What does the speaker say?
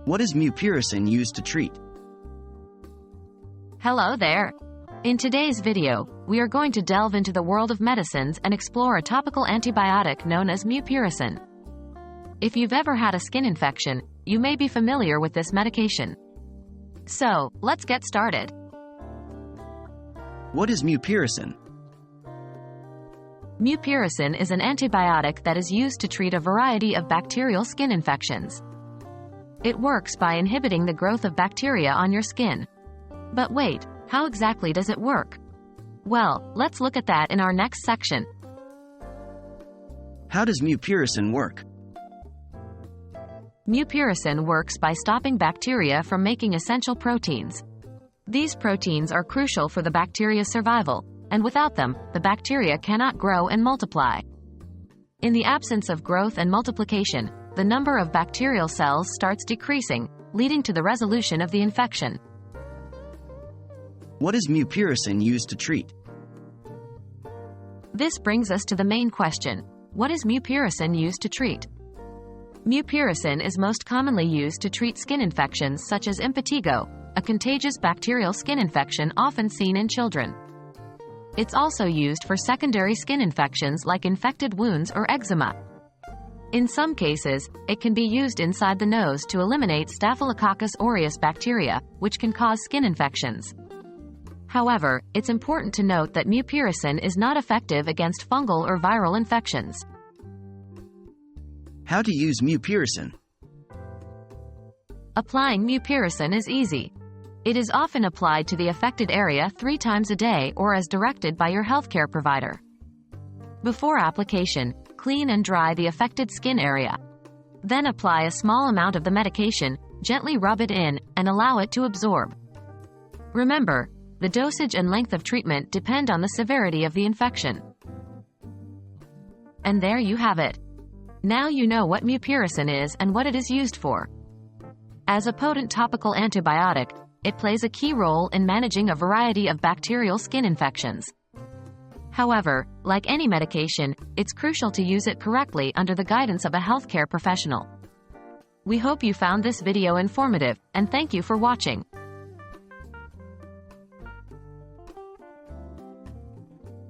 What is mupirocin used to treat? Hello there. In today's video, we are going to delve into the world of medicines and explore a topical antibiotic known as mupirocin. If you've ever had a skin infection, you may be familiar with this medication. So, let's get started. What is mupirocin? Mupirocin is an antibiotic that is used to treat a variety of bacterial skin infections. It works by inhibiting the growth of bacteria on your skin. But wait, how exactly does it work? Well, let's look at that in our next section. How does mupirocin work? Mupirocin works by stopping bacteria from making essential proteins. These proteins are crucial for the bacteria's survival, and without them, the bacteria cannot grow and multiply. In the absence of growth and multiplication, the number of bacterial cells starts decreasing, leading to the resolution of the infection. What is mupirocin used to treat? This brings us to the main question. What is mupirocin used to treat? Mupirocin is most commonly used to treat skin infections such as impetigo, a contagious bacterial skin infection often seen in children. It's also used for secondary skin infections like infected wounds or eczema. In some cases, it can be used inside the nose to eliminate Staphylococcus aureus bacteria, which can cause skin infections. However, it's important to note that mupirocin is not effective against fungal or viral infections. How to use mupirocin? Applying mupirocin is easy. It is often applied to the affected area 3 times a day or as directed by your healthcare provider. Before application, clean and dry the affected skin area. Then apply a small amount of the medication, gently rub it in, and allow it to absorb. Remember, the dosage and length of treatment depend on the severity of the infection. And there you have it. Now you know what mupirocin is and what it is used for. As a potent topical antibiotic, it plays a key role in managing a variety of bacterial skin infections. However, like any medication, it's crucial to use it correctly under the guidance of a healthcare professional. We hope you found this video informative, and thank you for watching.